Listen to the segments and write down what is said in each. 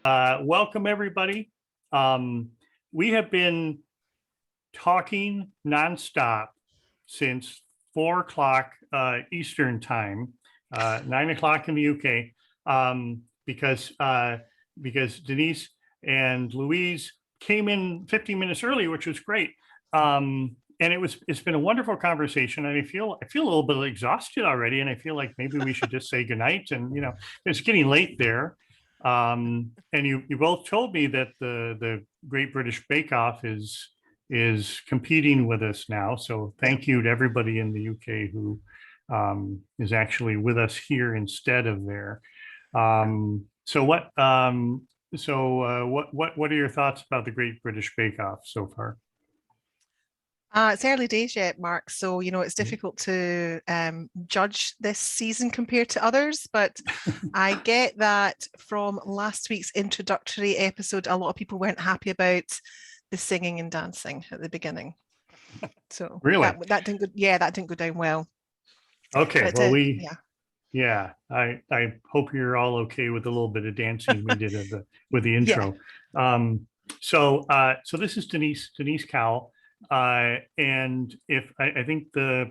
Welcome, everybody. We have been talking nonstop since 4 o'clock Eastern time, 9 o'clock in the UK, because Denise and Louise came in 15 minutes early, which was great. And it's been a wonderful conversation. And I feel a little bit exhausted already, and I feel like maybe we should just say goodnight. And it's getting late there. And you both told me that the Great British Bake Off is competing with us now. So thank you to everybody in the UK who is actually with us here instead of there. So what are your thoughts about the Great British Bake Off so far? It's early days yet, Mark. So, it's difficult to judge this season compared to others, but I get that from last week's introductory episode, a lot of people weren't happy about the singing and dancing at the beginning. So really, that didn't go down well. Okay, but, I hope you're all okay with a little bit of dancing we did with the intro. Yeah. So this is Denise Cowle. And if I think the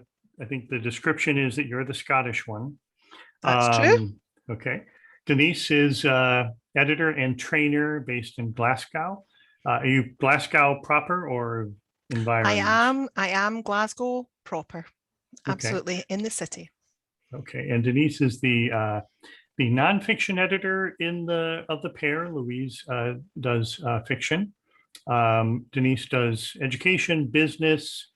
description is that you're the Scottish one. That's true. Okay. Denise is editor and trainer based in Glasgow. Are you Glasgow proper or environment? I am Glasgow proper. Absolutely, in the city. Okay. And Denise is the nonfiction editor of the pair. Louise does fiction. Denise does education, business,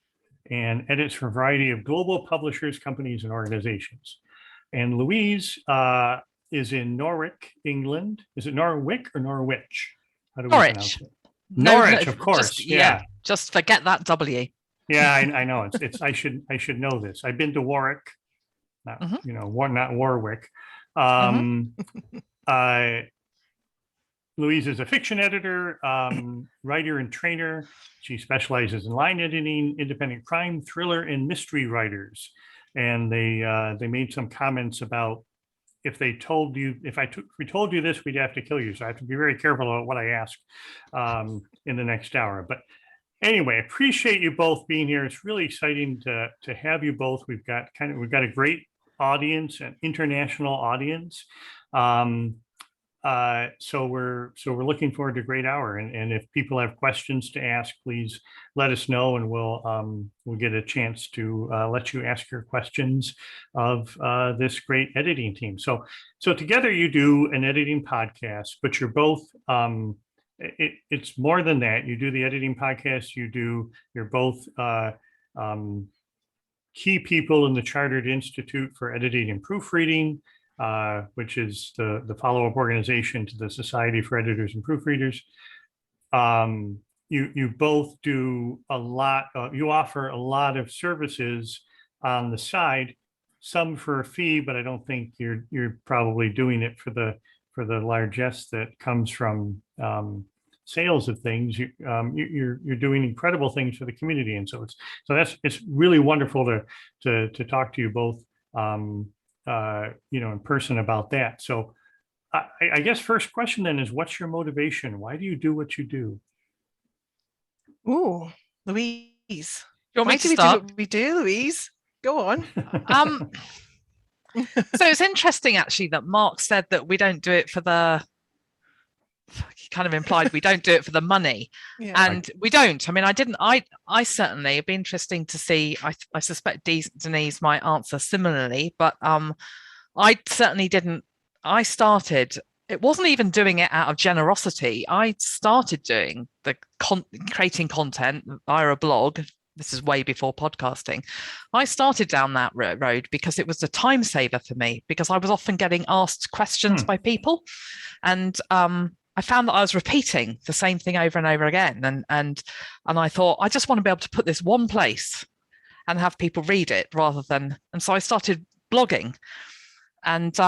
and edits for a variety of global publishers, companies, and organizations. And Louise is in Norwich, England. Is it Norwich or Norwich? How do we pronounce it? Norwich, of course. Just forget that W. Yeah, I know. It's I should know this. I've been to Warwick, not Warwick. Louise is a fiction editor, writer and trainer. She specializes in line editing, independent crime, thriller, and mystery writers. And they made some comments about if we told you this, we'd have to kill you. So I have to be very careful about what I ask in the next hour. But anyway, I appreciate you both being here. It's really exciting to have you both. We've got a great audience, an international audience. So we're looking forward to a great hour, and if people have questions to ask, please let us know, and we'll get a chance to let you ask your questions of this great editing team. So together you do an editing podcast, but you're both it's more than that. You do the editing podcast. You're both key people in the Chartered Institute for Editing and Proofreading, which is the follow-up organization to the Society for Editors and Proofreaders. You both do a lot. You offer a lot of services on the side, some for a fee, but I don't think you're probably doing it for the largesse that comes from sales of things. You're doing incredible things for the community, and so it's really wonderful to talk to you both. In person about that. So I guess first question then is, what's your motivation? Why do you do what you do? Ooh, Louise. You want me to start? Do what we do, Louise? Go on. So it's interesting actually that Mark said that we don't do it for the, he kind of implied we don't do it for the money. Yeah. And we don't. I mean, I certainly, it'd be interesting to see. I suspect Denise might answer similarly, but I certainly didn't. It wasn't even doing it out of generosity. I started doing creating content via a blog. This is way before podcasting. I started down that road because it was a time saver for me, because I was often getting asked questions by people, and I found that I was repeating the same thing over and over again. And I thought, I just want to be able to put this one place and have people read it rather than, and so I started blogging. And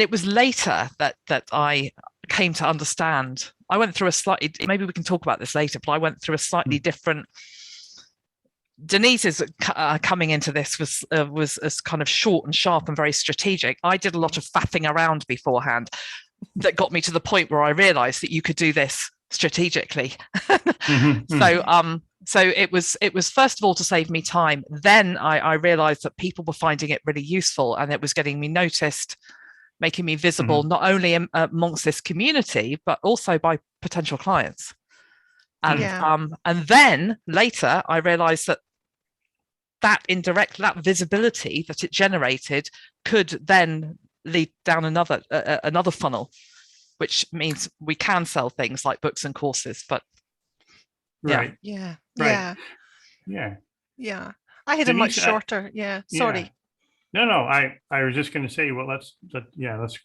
it was later that I came to understand. I went through maybe we can talk about this later, but I went through a slightly different. Denise's coming into this was as kind of short and sharp and very strategic. I did a lot of faffing around beforehand. that got me to the point where I realized that you could do this strategically. So it was first of all to save me time. Then I realized that people were finding it really useful, and it was getting me noticed, making me visible, not only amongst this community, but also by potential clients. And then later I realized that visibility that it generated could then lead down another funnel, which means we can sell things like books and courses. But right. Yeah. Right. Yeah. I had Denise, a much shorter. Sorry. No. I was just going to say, well, let's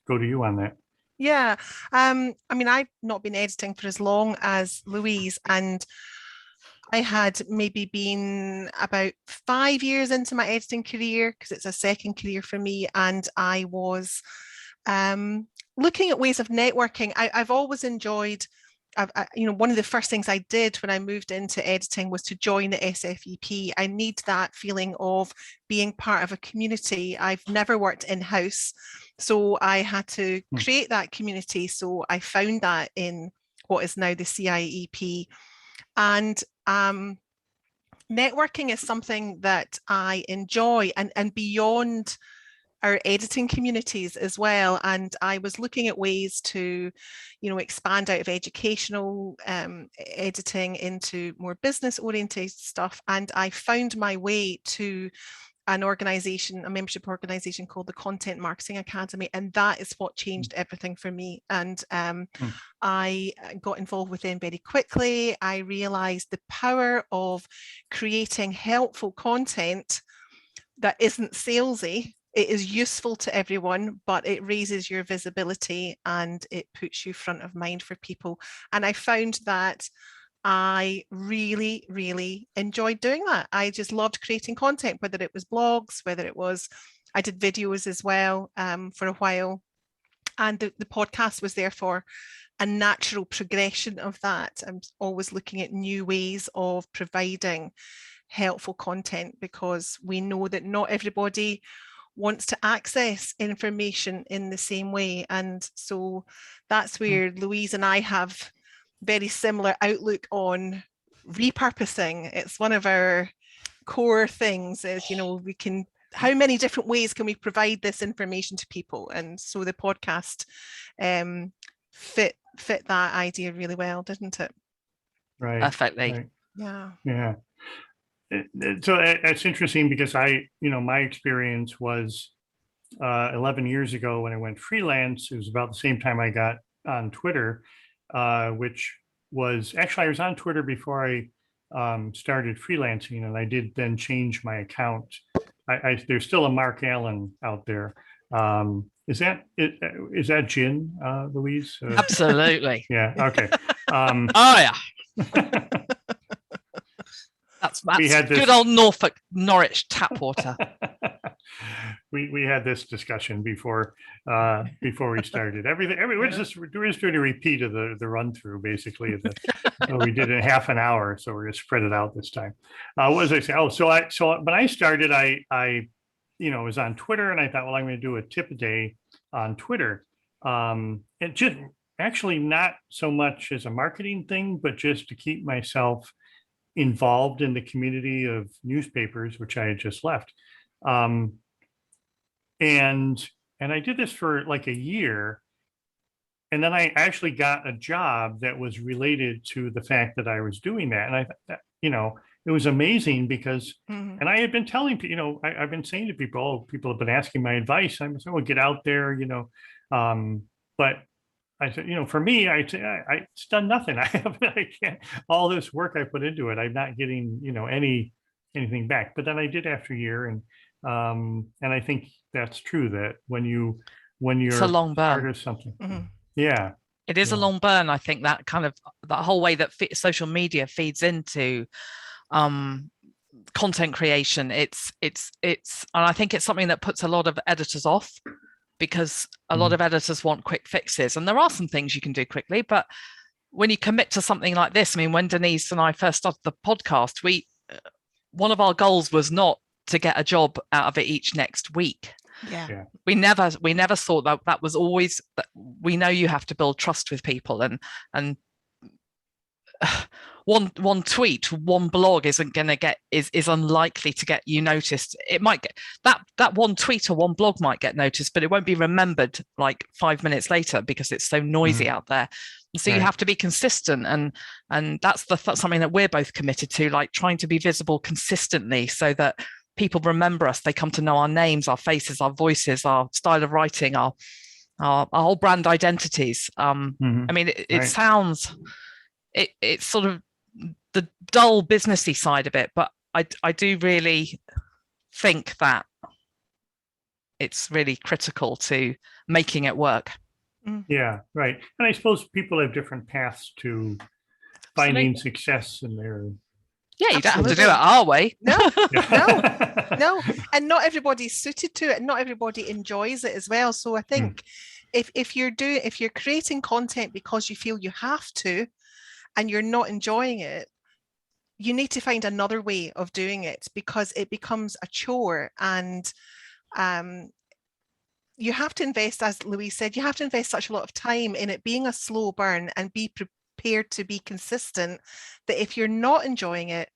go to you on that. Yeah. I mean, I've not been editing for as long as Louise, and I had maybe been about 5 years into my editing career, because it's a second career for me, and I was looking at ways of networking. I've always enjoyed, one of the first things I did when I moved into editing was to join the SFEP. I need that feeling of being part of a community. I've never worked in-house, so I had to create that community. So I found that in what is now the CIEP. And networking is something that I enjoy, and beyond our editing communities as well. And I was looking at ways to, expand out of educational editing into more business oriented stuff. And I found my way to a membership organization called the Content Marketing Academy, and that is what changed everything for me. And I got involved with them very quickly. I realized the power of creating helpful content that isn't salesy. It is useful to everyone, but it raises your visibility and it puts you front of mind for people. And I found that I really, really enjoyed doing that. I just loved creating content, whether it was blogs, I did videos as well for a while. And the podcast was therefore a natural progression of that. I'm always looking at new ways of providing helpful content, because we know that not everybody wants to access information in the same way. And so that's where Louise and I have very similar outlook on repurposing. It's one of our core things is, how many different ways can we provide this information to people? And so the podcast fit that idea really well, didn't it? Right. Perfectly. Right. Yeah. So it's interesting, because my experience was 11 years ago when I went freelance. It was about the same time I got on Twitter, which was actually, I was on Twitter before I started freelancing, and I did then change my account. There's still a Mark Allen out there. Is that Gin, Louise? Absolutely. Yeah. Okay. Oh yeah. That's good old Norwich tap water. We had this discussion before we started. We're just doing a repeat of the run through, basically. We did it in half an hour, so we're gonna spread it out this time. What was I saying? So when I started, I was on Twitter, and I thought, well, I'm going to do a tip a day on Twitter. It just actually not so much as a marketing thing, but just to keep myself involved in the community of newspapers, which I had just left. And I did this for like a year. And then I actually got a job that was related to the fact that I was doing that. And I thought, it was amazing, because, and I had been telling people, I've been saying to people, people have been asking my advice. I'm saying, well, get out there, but I said, for me, it's done nothing. I can't, all this work I put into it, I'm not getting, anything back. But then I did after a year, and I think that's true, that when you're it's a long burn. part of something, yeah, it is a long burn. I think that kind of that whole way that social media feeds into content creation. It's, and I think it's something that puts a lot of editors off, because a lot of editors want quick fixes, and there are some things you can do quickly, but when you commit to something like this, I mean, when Denise and I first started the podcast, one of our goals was not to get a job out of it each next week. Yeah. We never thought that was always that. We know you have to build trust with people, and one tweet, one blog isn't going to get is unlikely to get you noticed. It might get that one tweet or one blog might get noticed, but it won't be remembered like 5 minutes later because it's so noisy out there. So you have to be consistent, and that's something that we're both committed to, like trying to be visible consistently so that people remember us. They come to know our names, our faces, our voices, our style of writing, our whole brand identities. I mean, it sounds it's sort of the dull businessy side of it, but I do really think that it's really critical to making it work. Yeah, right. And I suppose people have different paths to finding success in their. Yeah, you don't have to do it our way. No. And not everybody's suited to it. Not everybody enjoys it as well. So I think if you're creating content because you feel you have to, and you're not enjoying it, you need to find another way of doing it, because it becomes a chore. And you have to invest, as Louise said, you have to invest such a lot of time in it being a slow burn, and be prepared to be consistent, that if you're not enjoying it,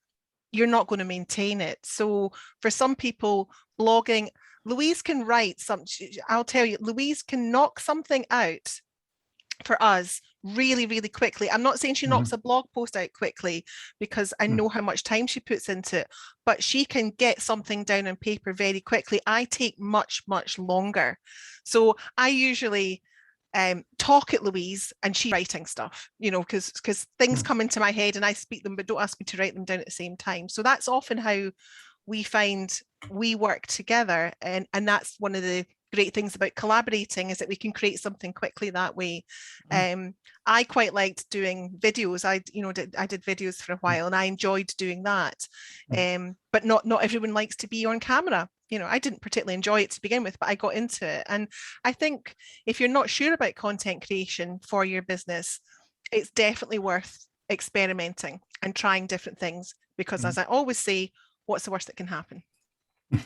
you're not going to maintain it. So for some people, blogging, Louise can write I'll tell you, Louise can knock something out for us really, really quickly. I'm not saying she knocks a blog post out quickly, because I know how much time she puts into it, but she can get something down on paper very quickly. I take much, much longer. So I usually talk at Louise and she's writing stuff, because things come into my head and I speak them, but don't ask me to write them down at the same time. So that's often how we find we work together. And that's one of the great things about collaborating, is that we can create something quickly that way. I quite liked doing videos. I did videos for a while, and I enjoyed doing that. But not everyone likes to be on camera. I didn't particularly enjoy it to begin with, but I got into it. And I think if you're not sure about content creation for your business, it's definitely worth experimenting and trying different things, because as I always say, what's the worst that can happen?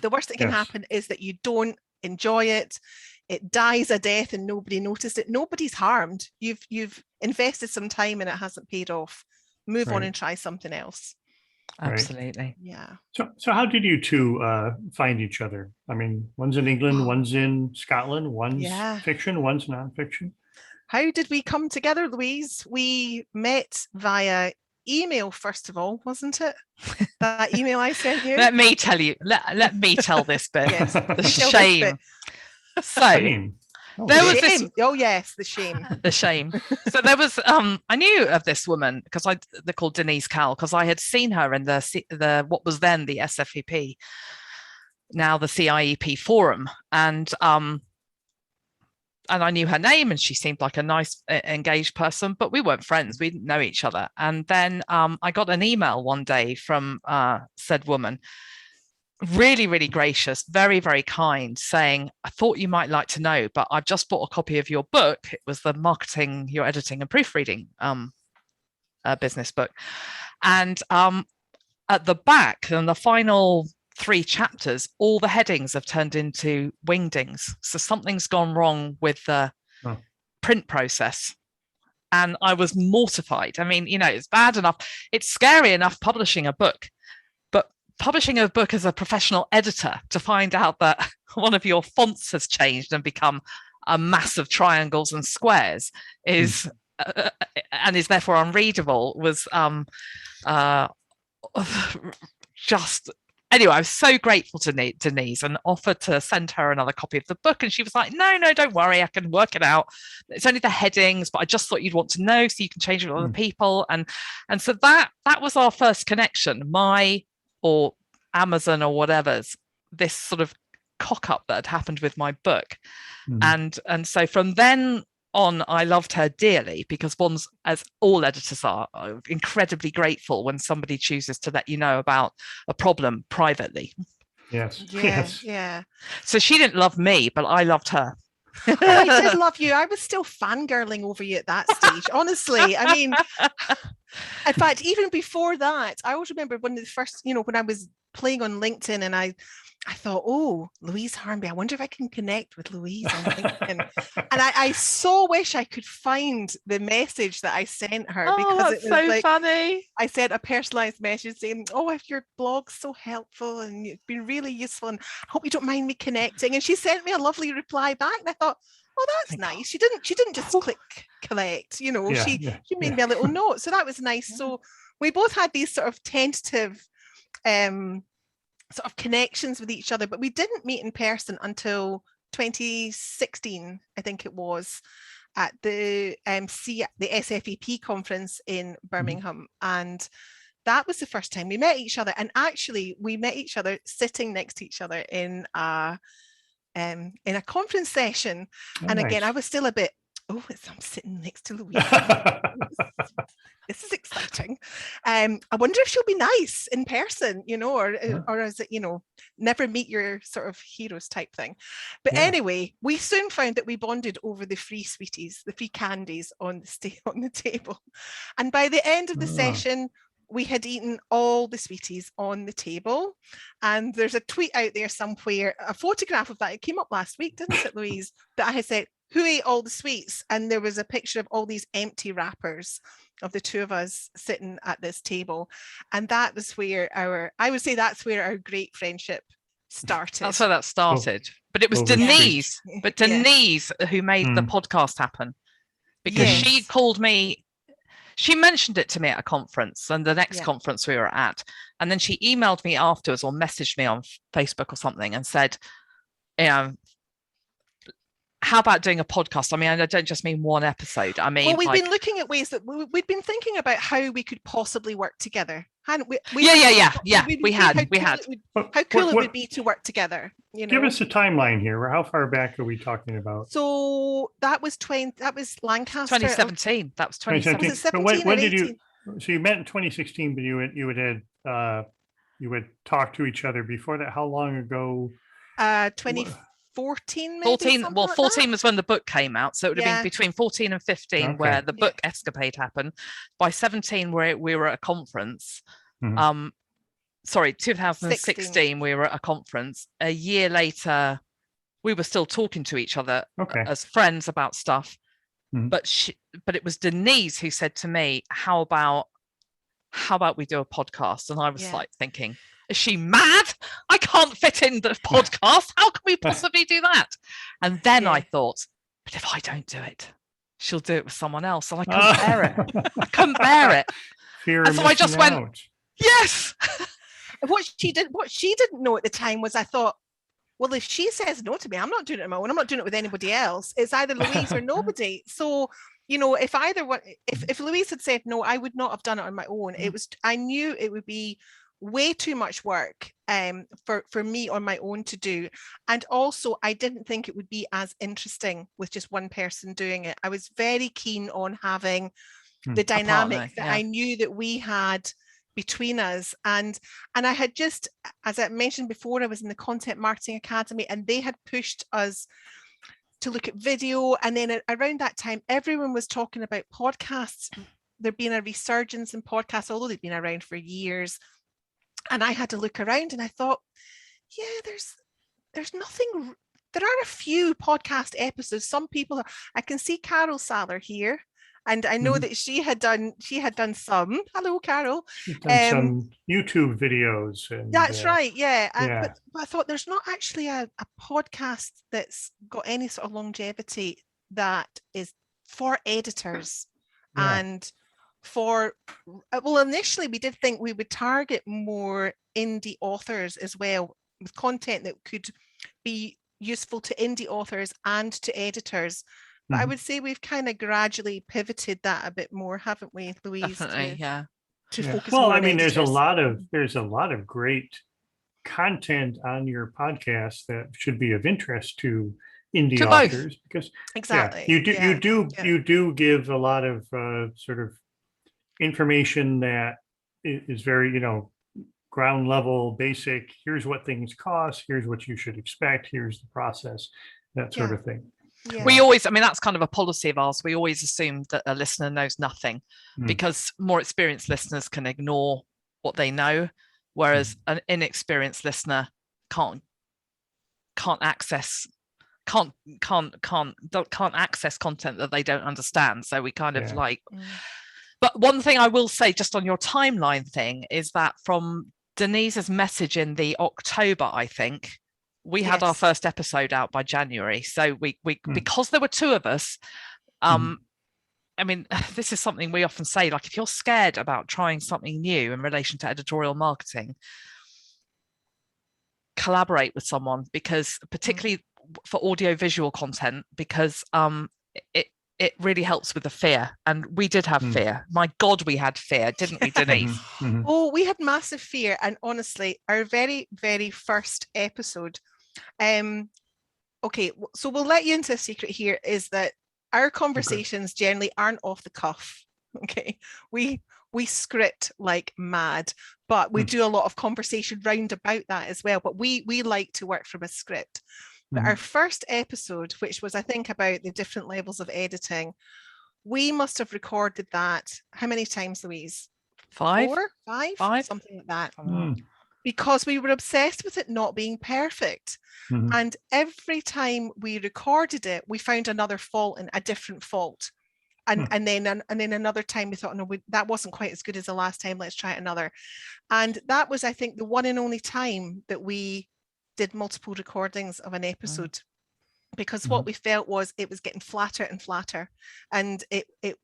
The worst that can happen is that you don't enjoy it. It dies a death and nobody noticed it. Nobody's harmed. You've invested some time and it hasn't paid off. Move on and try something else. Absolutely. Yeah. So how did you two find each other? I mean, one's in England, one's in Scotland, one's fiction, one's nonfiction. How did we come together, Louise? We met via email, first of all, wasn't it? That email I sent you. Let me tell you. Let me tell this bit. Yes, the shame. So there was this. Oh yes, the shame. The shame. So there was. I knew of this woman because they're called Denise Cowle, because I had seen her in the what was then the SFEP, now the CIEP forum, and I knew her name, and she seemed like a nice, engaged person, but we weren't friends. We didn't know each other. And then I got an email one day from said woman, really, really gracious, very, very kind, saying, I thought you might like to know, but I've just bought a copy of your book. It was the Marketing, Your Editing and Proofreading business book. And at the back, and the final 3 chapters, all the headings have turned into wingdings. So something's gone wrong with the print process. And I was mortified. I mean, it's bad enough. It's scary enough publishing a book, but publishing a book as a professional editor to find out that one of your fonts has changed and become a mass of triangles and squares is and is therefore unreadable was just. Anyway, I was so grateful to Denise and offered to send her another copy of the book. And she was like, no, don't worry. I can work it out. It's only the headings, but I just thought you'd want to know so you can change it with other people. And so that was our first connection, or Amazon or whatever's, this sort of cock up that had happened with my book. And so from then on, I loved her dearly, because one's, as all editors are, incredibly grateful when somebody chooses to let you know about a problem privately. Yes. Yeah. So she didn't love me, but I loved her. I did love you. I was still fangirling over you at that stage, honestly. I mean, in fact, even before that, I always remember one of the first, when I was playing on LinkedIn, and I thought, oh, Louise Harnby, I wonder if I can connect with Louise on LinkedIn. And I so wish I could find the message that I sent her, because that's it was so funny. I sent a personalized message saying, oh, if your blog's so helpful and it's been really useful, and I hope you don't mind me connecting. And she sent me a lovely reply back. And I thought, oh, that's nice. She didn't just click collect, she made me a little note. So that was nice. Yeah. So we both had these sort of tentative sort of connections with each other, but we didn't meet in person until 2016, I think it was, at the SFEP conference in Birmingham. And that was the first time we met each other. And actually we met each other sitting next to each other in a conference session. And nice. Again, I was still a bit, I'm sitting next to Louise. This is exciting. I wonder if she'll be nice in person, or is it, never meet your sort of heroes type thing. But anyway, we soon found that we bonded over the free sweeties, the free candies on the table. And by the end of the session, we had eaten all the sweeties on the table. And there's a tweet out there somewhere, a photograph of that. It came up last week, didn't it, Louise? That I had said, who ate all the sweets? And there was a picture of all these empty wrappers of the two of us sitting at this table. And that was where I would say that's where our great friendship started. That's where that started. But it was Denise, who made the podcast happen, because she called me. She mentioned it to me at a conference, and the next conference we were at. And then she emailed me afterwards or messaged me on Facebook or something and said, how about doing a podcast? I mean, I don't just mean one episode. I mean, we've been looking at ways that we'd been thinking about how we could possibly work together. Hadn't we? We had. How cool it would be to work together. Give us a timeline here. How far back are we talking about? So that was Lancaster. 2017. That was 2017. But when did you? So you met in 2016, but you had talked to each other before that. How long ago? 2014, maybe. 14. Well, 14 was when the book came out, so it would have been between 14 and 15 where the book escapade happened. By 17, we were at a conference. 2016, we were at a conference. A year later, we were still talking to each other as friends about stuff. But it was Denise who said to me, "How about we do a podcast?" And I was like thinking, is she mad? I can't fit in the podcast. How can we possibly do that? And then I thought, but if I don't do it, she'll do it with someone else. And I couldn't bear it. I couldn't bear it. And so I just went, yes. What she didn't know at the time was, I thought, well, if she says no to me, I'm not doing it on my own. I'm not doing it with anybody else. It's either Louise or nobody. So, if Louise had said no, I would not have done it on my own. I knew it would be way too much work for me on my own to do. And also, I didn't think it would be as interesting with just one person doing it. I was very keen on having the dynamic that I knew that we had between us. And I had just, as I mentioned before, I was in the Content Marketing Academy, and they had pushed us to look at video. And then around that time, everyone was talking about podcasts. There'd been a resurgence in podcasts, although they'd been around for years. And I had to look around, and I thought, there's nothing. There are a few podcast episodes. Some people I can see Carol Saller here, and I know that she had done some. Hello, Carol. She's done some YouTube videos. That's right. But I thought there's not actually a podcast that's got any sort of longevity that is for editors and initially we did think we would target more indie authors as well, with content that could be useful to indie authors and to editors. But I would say we've kind of gradually pivoted that a bit more, haven't we, Louise? Definitely, to focus well, more I on mean, editors. there's a lot of great content on your podcast that should be of interest to indie authors, because you do give a lot of sort of information that is very, ground level, basic. Here's what things cost. Here's what you should expect. Here's the process, that sort of thing. Yeah. We always, that's kind of a policy of ours. We always assume that a listener knows nothing, because more experienced listeners can ignore what they know. whereas an inexperienced listener can't access content that they don't understand. So we kind of like, but one thing I will say just on your timeline thing is that from Denise's message in the October, I think we had our first episode out by January. So we because there were two of us, I mean, this is something we often say, like if you're scared about trying something new in relation to editorial marketing, collaborate with someone, because particularly for audio-visual content, because it really helps with the fear. And we did have fear. My God, we had fear, didn't we, Denise? Oh, we had massive fear. And honestly, our very, very first episode, okay, so we'll let you into a secret here, is that our conversations generally aren't off the cuff. Okay, we script like mad, but we do a lot of conversation round about that as well. But we like to work from a script. But our first episode, which was I think about the different levels of editing, we must have recorded that how many times, Louise? Five, something like that. Because we were obsessed with it not being perfect. And every time we recorded it, we found another fault and a different fault. And then another time we thought, no, that wasn't quite as good as the last time. Let's try it another. And that was, I think, the one and only time that we did multiple recordings of an episode, because what we felt was it was getting flatter and flatter, and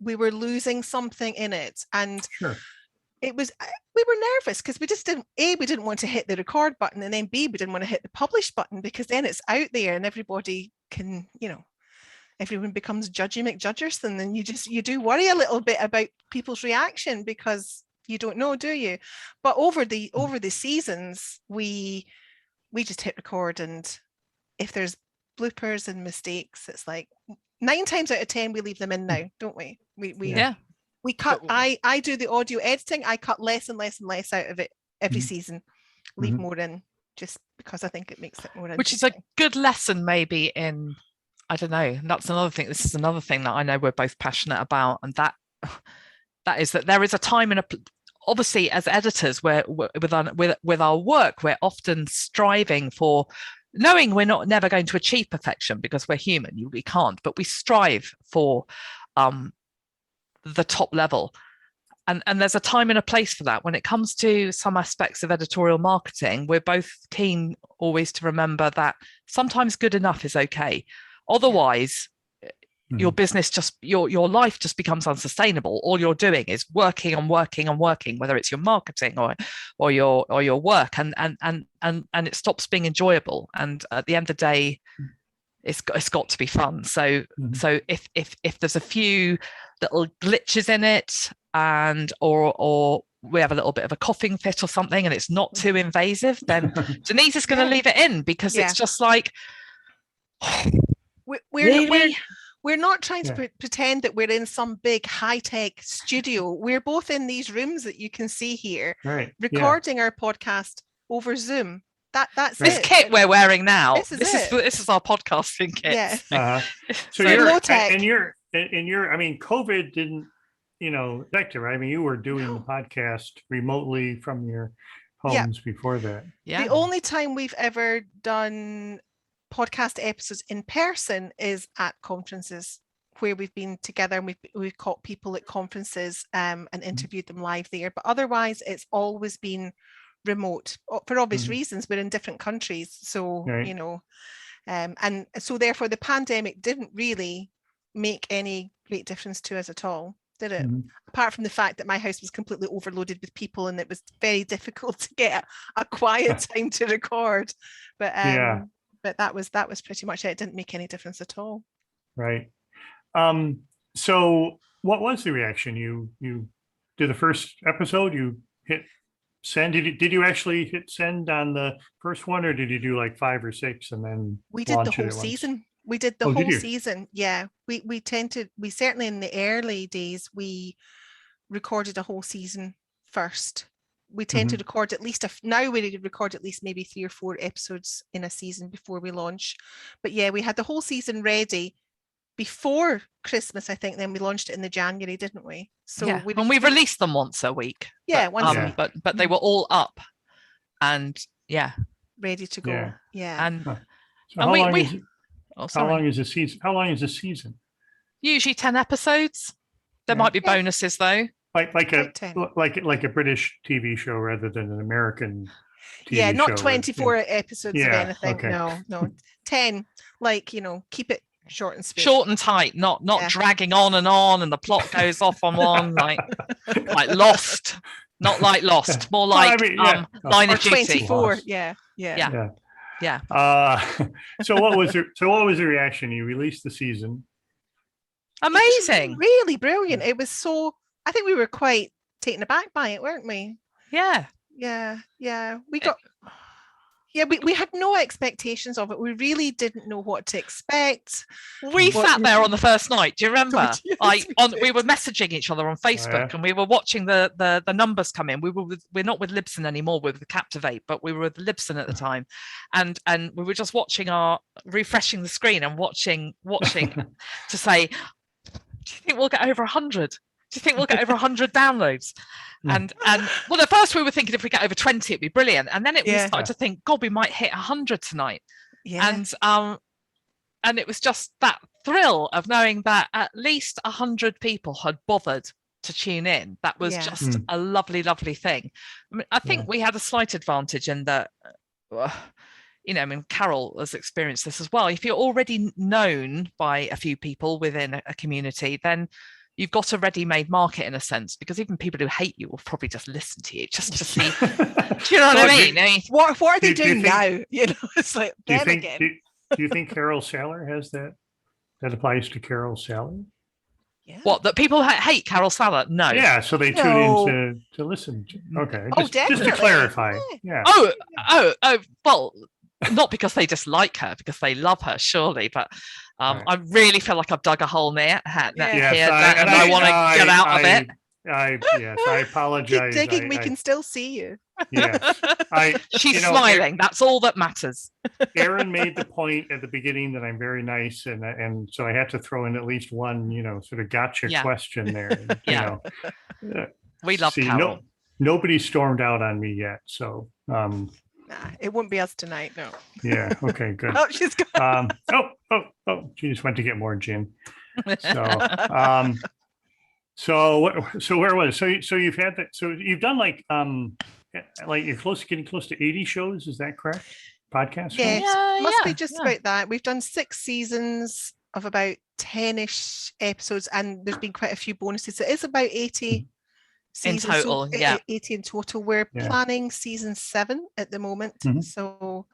we were losing something in it. And it was, we were nervous because we just didn't, we didn't want to hit the record button, and then B, we didn't want to hit the publish button, because then it's out there and everybody can, everyone becomes Judgy McJudgerson, and you do worry a little bit about people's reaction, because you don't know, do you? But over the seasons, we just hit record, and if there's bloopers and mistakes, it's like 9 times out of 10 we leave them in now, don't we? We cut. I do the audio editing. I cut less and less and less out of it every season. Leave more in, just because I think it makes it more interesting. Which is a good lesson, maybe in, I don't know. That's another thing. This is another thing that I know we're both passionate about, and that is that there is a time and obviously as editors, we're with our work, we're often striving for, knowing we're never going to achieve perfection because we're human. We can't, but we strive for the top level, and there's a time and a place for that. When it comes to some aspects of editorial marketing, we're both keen always to remember that sometimes good enough is okay. Otherwise, your business your life just becomes unsustainable. All you're doing is working and working and working, whether it's your marketing or your work, and it stops being enjoyable. And at the end of the day, it's got to be fun. So if there's a few little glitches in it, and or we have a little bit of a coughing fit or something, and it's not too invasive, then Denise is going to leave it in, because it's just like, we're not trying to pretend that we're in some big high-tech studio. We're both in these rooms that you can see here, recording our podcast over Zoom. That's this it. kit we're wearing now. This is our podcasting kit. Yeah. So you're I mean, COVID didn't, affect it, right? I mean, you were doing the podcast remotely from your homes before that. Yeah. The only time we've ever done podcast episodes in person is at conferences, where we've been together and we've caught people at conferences and interviewed them live there. But otherwise, it's always been remote for obvious reasons. We're in different countries, so and so therefore the pandemic didn't really make any great difference to us at all, did it? Apart from the fact that my house was completely overloaded with people, and it was very difficult to get a quiet time to record. But that was pretty much it. It didn't make any difference at all. Right. So what was the reaction? You did the first episode, you hit send. Did you actually hit send on the first one, or did you do like 5 or 6 and then we did the whole season? We did the whole season. Yeah. We certainly in the early days, we recorded a whole season first. We tend to record at least now we record at least maybe 3 or 4 episodes in a season before we launch. But yeah, we had the whole season ready before Christmas, I think. Then we launched it in the January, didn't we? So we released Yeah, once a week. But they were all up and ready to go. and So and how we, long we is oh, how long is the season? How long is the season? usually 10 episodes. There Yeah. might be bonuses though. Like a 10. like a British TV show rather than an American TV show. Not 24 episodes of anything. Okay. No, 10. Like, keep it short and sweet. Short and tight, not dragging on and the plot goes off on one like Lost. Not like Lost, more like Line of Duty. 24. Yeah. So what was the reaction? You released the season. Amazing. Really brilliant. It was I think we were quite taken aback by it, weren't we? Yeah. We got we had no expectations of it. We really didn't know what to expect. We sat there on the first night. Do you remember? Yes, we were messaging each other on Facebook, and we were watching the numbers come in. We're not with Libsyn anymore. We're with Captivate, but we were with Libsyn at the time, and we were just refreshing the screen and watching to say, do you think we'll get over 100? Do you think we'll get over 100 downloads? And well, at first we were thinking if we get over 20, it'd be brilliant. And then we started to think, God, we might hit 100 tonight. Yeah. And it was just that thrill of knowing that at least 100 people had bothered to tune in. That was just a lovely, lovely thing. I mean, I think we had a slight advantage in that, Carol has experienced this as well. If you're already known by a few people within a community, then you've got a ready-made market in a sense, because even people who hate you will probably just listen to you just to see. Do you know what I mean? What are they doing now? It's like them again. Do you think Carol Saller has that? That applies to Carol Saller? Yeah. What, that people hate Carol Saller? No. Yeah, so they tune in to listen to. Okay. Just to clarify. Yeah. Oh, well, not because they dislike her, because they love her, surely, but I really feel like I've dug a hole here, and I want to get out of it. I apologize. Keep digging, we can still see you. Yeah, she's smiling. That's all that matters. Aaron made the point at the beginning that I'm very nice, and so I had to throw in at least one, sort of gotcha question there. We love Carol. Nobody stormed out on me yet, so. Nah, it won't be us tonight, no. Yeah. Okay. Good. Oh, she's gone. She just went to get more gin. So, so where was it? So you've had that. So you've done like you're getting close to 80 shows. Is that correct? Podcast. Yes, must be just about that. We've done 6 seasons of about 10-ish episodes, and there's been quite a few bonuses. It is about 80. In total, 80 in total. We're planning season 7 at the moment, so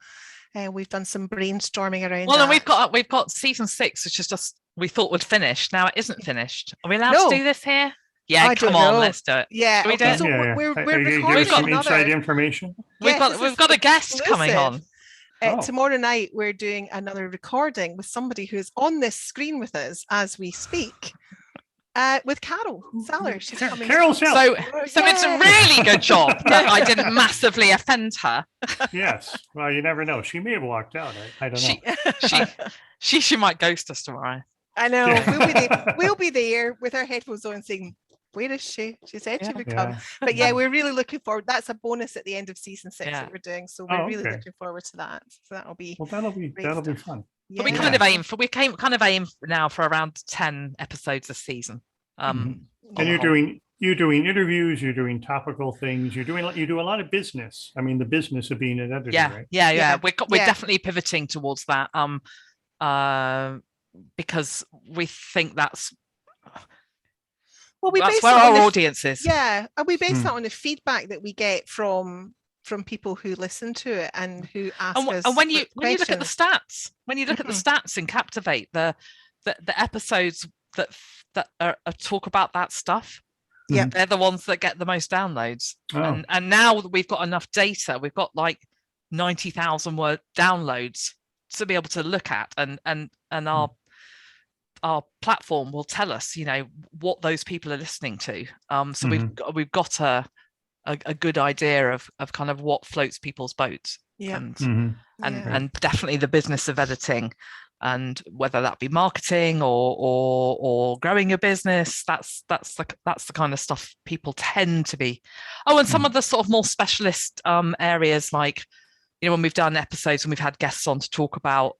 we've done some brainstorming around. Well, and we've got season 6, which is just we thought would finish. Now it isn't finished. Are we allowed to do this here? Yeah, come on, let's do it. Yeah, we do it? So we're recording some inside information. We've got a guest coming on. Tomorrow night we're doing another recording with somebody who is on this screen with us as we speak. With Carol Saller. She's coming. Carol Saller. So it's a really good job that I didn't massively offend her. Yes. Well, you never know. She may have walked out. I don't know. She might ghost us tomorrow. I know. We'll be there with our headphones on saying, where is she? She said she would come. But we're really looking forward. That's a bonus at the end of season 6 that we're doing. So we're really looking forward to that. So that'll be fun. But we kind of aim now for around 10 episodes a season. And you're doing interviews, you're doing topical things, you do a lot of business. I mean, the business of being an editor, right? Yeah. We're definitely pivoting towards that. Because we think that's where our audience is. Yeah, and we base that on the feedback that we get from people who listen to it and who ask us. And when you look at the stats, in Captivate, the episodes that are talk about that stuff, they're the ones that get the most downloads. And now that we've got enough data, we've got like 90,000 word downloads to be able to look at, and our platform will tell us, what those people are listening to. So we've got a good idea of kind of what floats people's boats. And definitely the business of editing and whether that be marketing or growing your business, that's the kind of stuff people tend to be. Oh, and some of the sort of more specialist areas, like, you know, when we've done episodes and we've had guests on to talk about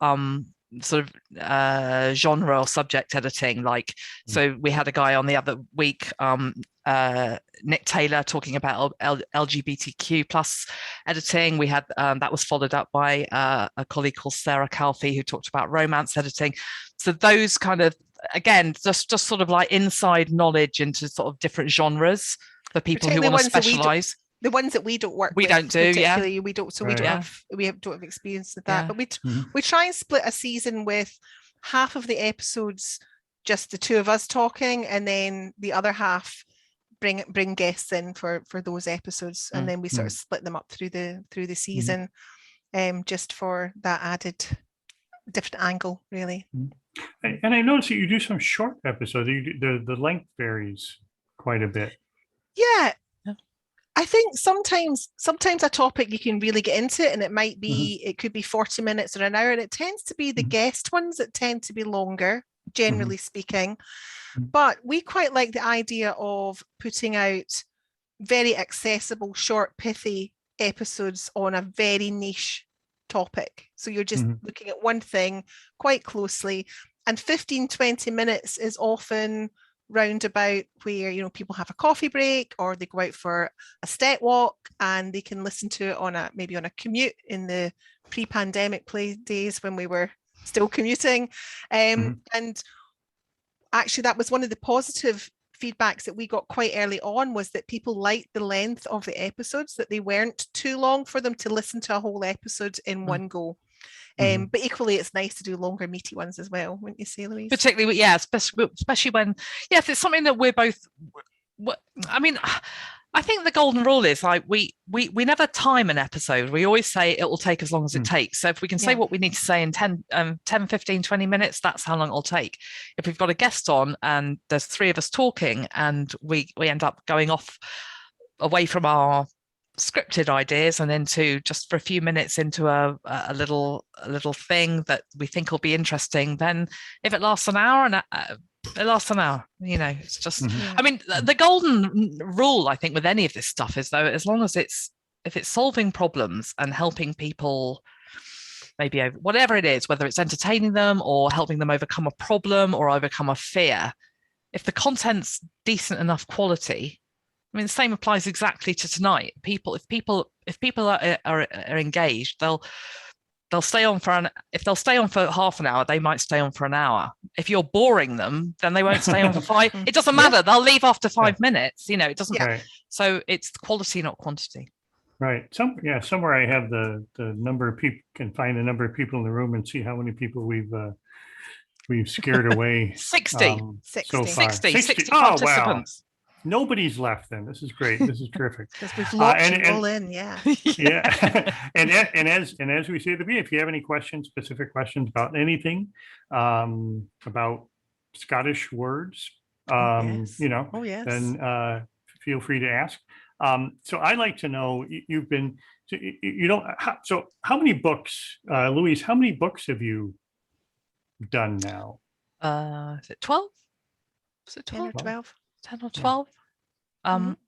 sort of genre or subject editing, like, so we had a guy on the other week, Nick Taylor, talking about LGBTQ plus editing. We had that was followed up by a colleague called Sarah Calfee, who talked about romance editing. So those kind of, again, just sort of like inside knowledge into sort of different genres for people who want to specialize. The ones that we don't work we with, don't do, particularly, we don't, so we don't have experience with that. But we try and split a season with half of the episodes just the two of us talking, and then the other half bring guests in for those episodes, and then we sort of split them up through the season, just for that added different angle, really. And I noticed that you do some short episodes. The length varies quite a bit. Yeah. I think sometimes a topic you can really get into it, and it might be, it could be 40 minutes or an hour, and it tends to be the guest ones that tend to be longer, generally speaking. But we quite like the idea of putting out very accessible, short, pithy episodes on a very niche topic. So you're just looking at one thing quite closely, and 15-20 minutes is often roundabout where, you know, people have a coffee break or they go out for a step walk, and they can listen to it maybe on a commute in the pre-pandemic days when we were still commuting. And actually, that was one of the positive feedbacks that we got quite early on, was that people liked the length of the episodes, that they weren't too long for them to listen to a whole episode in one go. But equally, it's nice to do longer, meaty ones as well, wouldn't you say, Louise? Particularly, especially when, if it's something that we're both, I mean, I think the golden rule is, like, we never time an episode. We always say it will take as long as it takes. So if we can say what we need to say in 10, 15, 20 minutes, that's how long it'll take. If we've got a guest on and there's three of us talking, and we end up going off away from our scripted ideas and into just for a few minutes into a little thing that we think will be interesting, then if it lasts an hour, it lasts an hour. You know, it's just, I mean, the golden rule, I think, with any of this stuff is, though, as long as if it's solving problems and helping people, maybe over whatever it is, whether it's entertaining them or helping them overcome a problem or overcome a fear, if the content's decent enough quality, I mean, the same applies exactly to tonight. If people are engaged, they'll stay on if they'll stay on for half an hour, they might stay on for an hour. If you're boring them, then they won't stay on for 5. It doesn't matter. They'll leave after 5 minutes. You know, it doesn't. So it's quality, not quantity. Right. Somewhere I have the number of people, can find the number of people in the room and see how many people we've scared away. 60. So far. 60 oh, participants. Wow. Nobody's left then. This is great. This is terrific. Because we've locked you all in, yeah. and as we say at the beginning, if you have any questions, specific questions about anything, about Scottish words, you know, then feel free to ask. So I'd like to know, you've been, so how many books, Louise, how many books have you done now? Is it 12? Is it 12? 10 or 12? 10 or 12.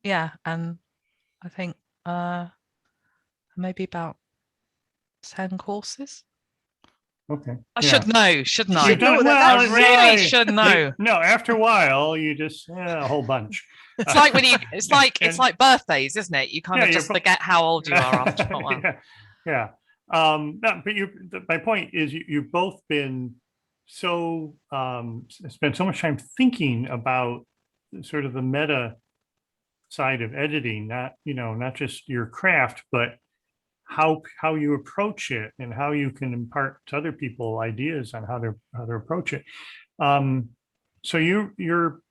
Yeah, and I think maybe about 10 courses. Okay. I should know, shouldn't I? I really should know. No, after a while, you just a whole bunch. It's like when it's like birthdays, isn't it? You kind of just forget how old you are after a while. Yeah. But my point is, you've both been so spent so much time thinking about sort of the meta side of editing, not just your craft, but how you approach it and how you can impart to other people ideas on how to approach it. So you're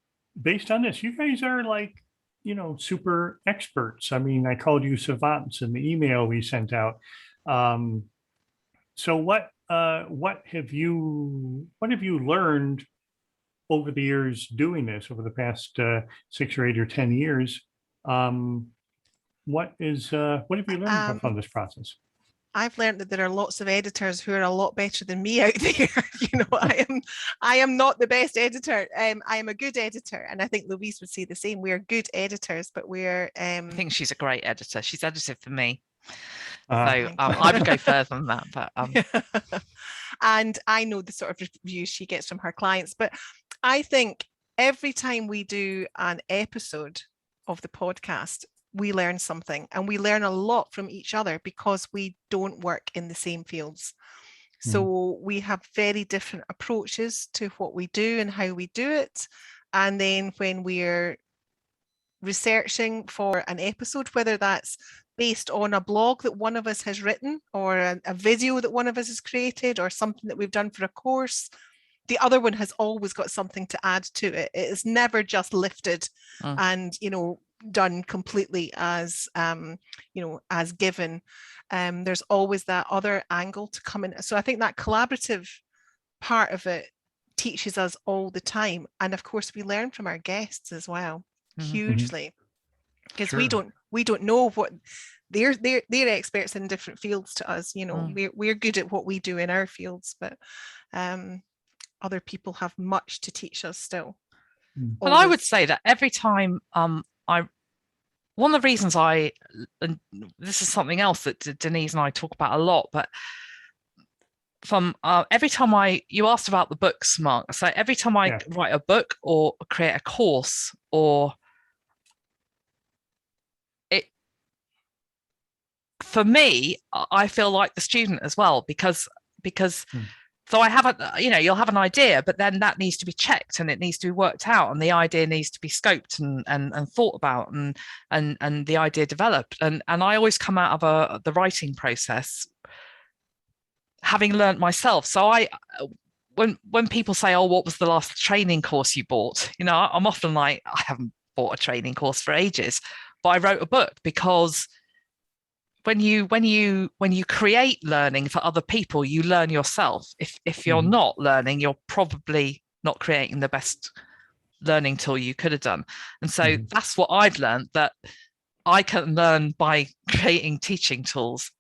based on this, you guys are like, super experts. I mean, I called you savants in the email we sent out. So what have you learned over the years doing this, over the past 6 or 8 or 10 years? What have you learned from this process? I've learned that there are lots of editors who are a lot better than me out there. I am not the best editor. I am a good editor, and I think Louise would say the same. We are good editors, but we're. I think she's a great editor. She's edited for me, so Thank I would go further than that. But and I know the sort of reviews she gets from her clients. But I think every time we do an episode of the podcast, we learn something, and we learn a lot from each other because we don't work in the same fields. So we have very different approaches to what we do and how we do it. And then when we're researching for an episode, whether that's based on a blog that one of us has written, or a video that one of us has created, or something that we've done for a course, the other one has always got something to add to it. It is never just lifted and, done completely as as given. There's always that other angle to come in. So I think that collaborative part of it teaches us all the time, and of course we learn from our guests as well, hugely, because we don't know what they're experts in different fields to us. We're good at what we do in our fields, but other people have much to teach us still. But I would say that every time one of the reasons and this is something else that Denise and I talk about a lot, but from every time you asked about the books, Mark, so every time I write a book or create a course, or for me, I feel like the student as well, because so I have you'll have an idea, but then that needs to be checked and it needs to be worked out, and the idea needs to be scoped and thought about and the idea developed. And I always come out of the writing process having learned myself. So when people say, oh, what was the last training course you bought? I'm often like, I haven't bought a training course for ages, but I wrote a book, because when you create learning for other people, you learn yourself. If you're not learning, you're probably not creating the best learning tool you could have done. And so that's what I've learned, that I can learn by creating teaching tools,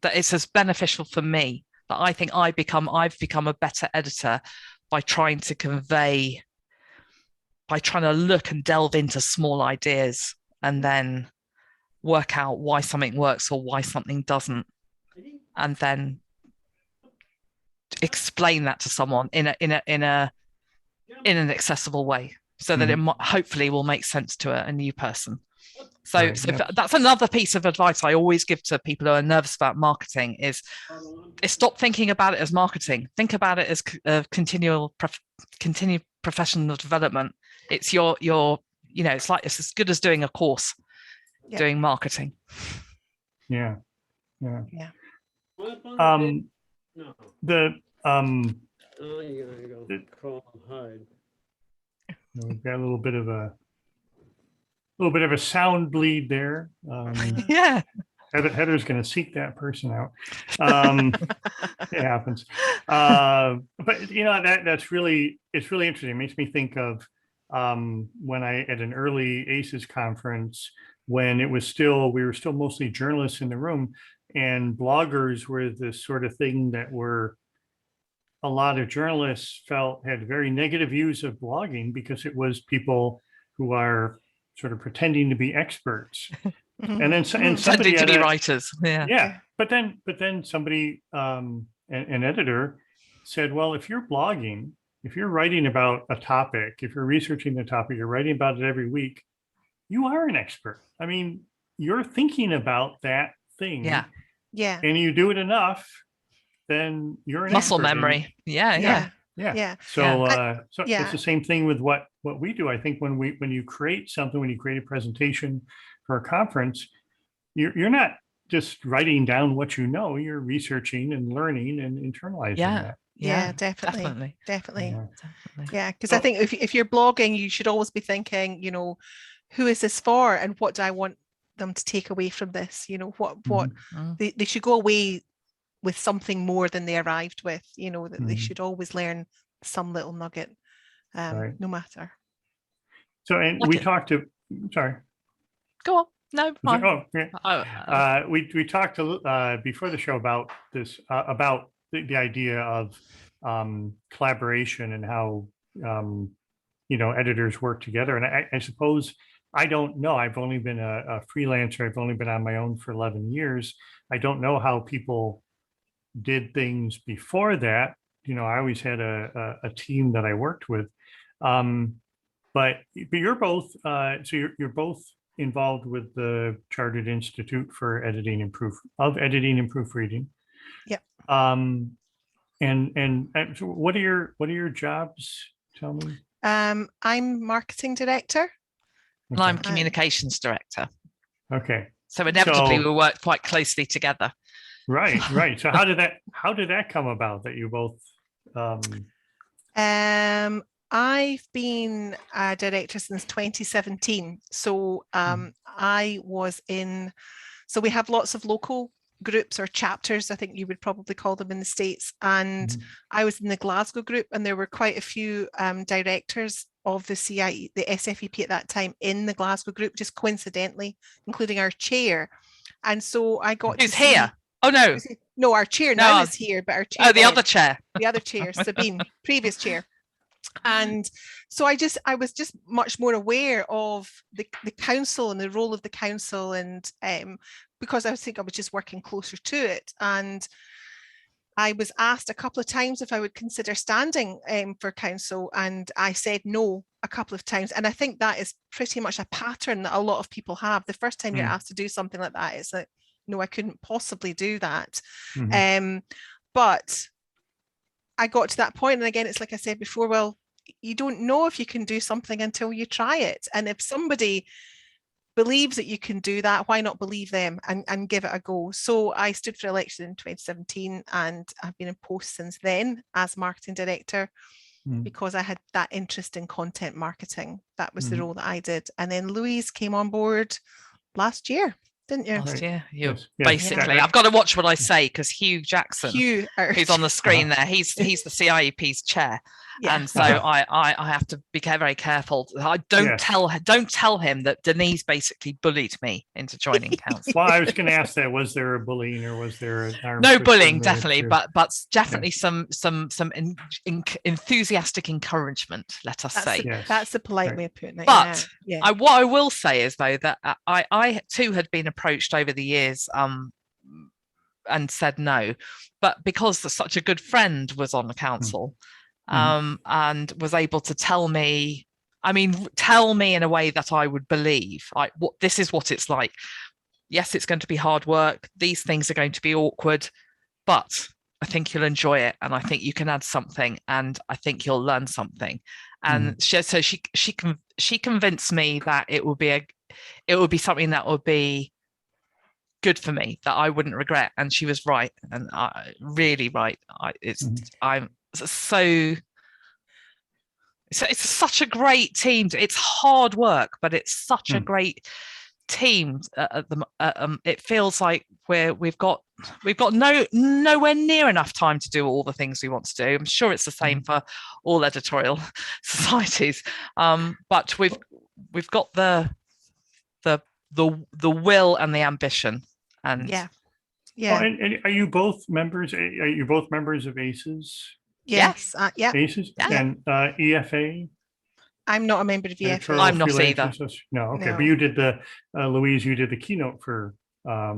that it's as beneficial for me, that I think I've become a better editor by trying to look and delve into small ideas and then work out why something works or why something doesn't, and then explain that to someone in an accessible way, so that it hopefully will make sense to a new person. So that's another piece of advice I always give to people who are nervous about marketing is stop thinking about it as marketing. Think about it as continued professional development. It's it's as good as doing a course. Doing marketing. Yeah. No. Crawl and hide. We've got a little bit of a sound bleed there. Yeah. Heather's going to seek that person out. It happens. But it's really interesting. It makes me think of when I at an early ACES conference, when we were still mostly journalists in the room, and bloggers were this sort of thing that a lot of journalists felt had very negative views of blogging, because it was people who are sort of pretending to be experts. And then somebody to be writers. But then somebody, an editor, said, well, if you're blogging, if you're writing about a topic, if you're researching the topic, you're writing about it every week, you are an expert. I mean, you're thinking about that thing. Yeah. And you do it enough, then you're an muscle expert. memory. Yeah. So it's the same thing with what we do. I think when you create something, when you create a presentation for a conference, you're not just writing down what you know, you're researching and learning and internalizing that. Yeah, definitely. Yeah, because I think if you're blogging, you should always be thinking, who is this for, and what do I want them to take away from this? What they should go away with something more than they arrived with. That they should always learn some little nugget, no matter. So, and we talked to. Sorry. Go on. No, fine. Oh, yeah. Oh, We talked before the show about this, about the idea of collaboration and how editors work together. And I suppose, I don't know. I've only been a freelancer. I've only been on my own for 11 years. I don't know how people did things before that. I always had a team that I worked with. But you're both, so you're both involved with the Chartered Institute for Editing and Proofreading. Yep. And so what are your jobs? Tell me. I'm marketing director. and I'm communications director. Okay. So inevitably we worked quite closely together. Right. So how did that come about that you both? I've been a director since 2017. So I was in, so we have lots of local groups or chapters, I think you would probably call them in the States. And I was in the Glasgow group, and there were quite a few directors of the CIE, the SFEP at that time, in the Glasgow group, just coincidentally, including our chair. And so I got Who's here? Oh no. No, our chair now is here, but our chair. Oh, the other chair. The other chair, Sabine, previous chair. And so I was just much more aware of the council and the role of the council, and because I think I was just working closer to it. And I was asked a couple of times if I would consider standing for council, and I said no a couple of times. And I think that is pretty much a pattern that a lot of people have. The first time you're asked to do something like that, it's like, no, I couldn't possibly do that. But I got to that point, and again, it's like I said before, well, you don't know if you can do something until you try it. And if somebody believes that you can do that, why not believe them and give it a go? So I stood for election in 2017, and I've been in post since then as marketing director because I had that interest in content marketing. That was the role that I did. And then Louise came on board last year. Didn't you? Last year, Yes. Basically, I've got to watch what I say because Hugh Jackson, who's on the screen there, he's the CIEP's chair, and so I have to be very careful. I don't tell him that Denise basically bullied me into joining council. Well, I was going to ask that: was there a bullying, or was there no bullying? Definitely, but definitely some enthusiastic encouragement. Let us say that's a polite way of putting it. But what I will say is though that I too had been approached over the years and said no, but because such a good friend was on the council and was able to tell me in a way that I would believe, this is what it's like. Yes, it's going to be hard work, these things are going to be awkward, but I think you'll enjoy it, and I think you can add something, and I think you'll learn something. And she convinced me that it would be something that would be good for me, that I wouldn't regret. And she was right, and really right. It's such a great team. It's hard work, but it's such a great team. It feels like we've got nowhere near enough time to do all the things we want to do. I'm sure it's the same for all editorial societies, but we've got the will and the ambition. And and are you both members? Are you both members of ACES? Yes. ACES and EFA. I'm not a member of EFA. I'm not either. No, okay. But you did the Louise. You did the keynote for. That's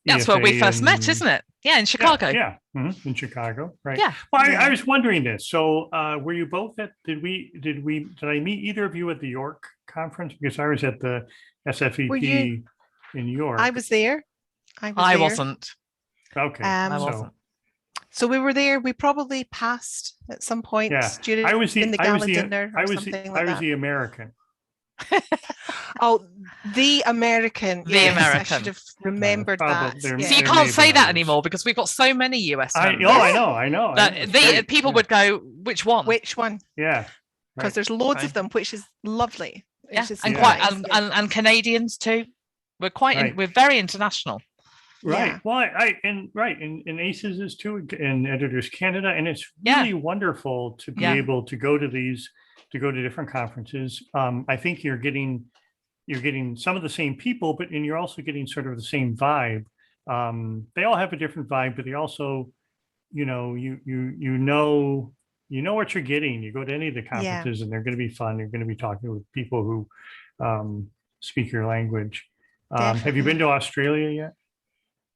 EFA where we first met, isn't it? Yeah, in Chicago. In Chicago, right? Yeah. Well, I was wondering this. So, were you both at? Did I meet either of you at the York conference? Because I was at the SFEP in York. I was there. I wasn't. Okay. I wasn't. So we were there. We probably passed at some point during the gala dinner or something like that. I was the American. Oh, the American. The American. I should have remembered that. So you can't say that anymore because we've got so many US members. I know. People would go, which one? Which one? Yeah. Because there's loads of them, which is lovely. Yeah, and Canadians too. We're very international. Right. Yeah. Well, and ACES is too, and Editors Canada, and it's really wonderful to be able to go to different conferences. I think you're getting you're getting some of the same people, but and you're also getting sort of the same vibe. They all have a different vibe, but they also, you know, you know what you're getting. You go to any of the conferences and they're going to be fun. You're going to be talking with people who speak your language. Have you been to Australia yet?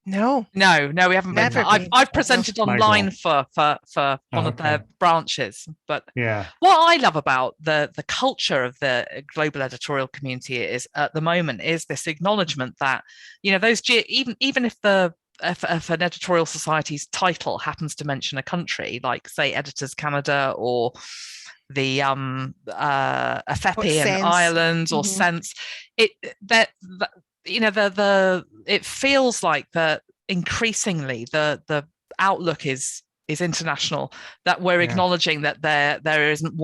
No, we haven't been. I've presented online for one of their branches, but what I love about the culture of the global editorial community is at the moment is this acknowledgement that, you know, those even if an editorial society's title happens to mention a country, like say Editors Canada or the Afepian Islands or Sense, it feels like that increasingly the outlook is international, that we're acknowledging that there isn't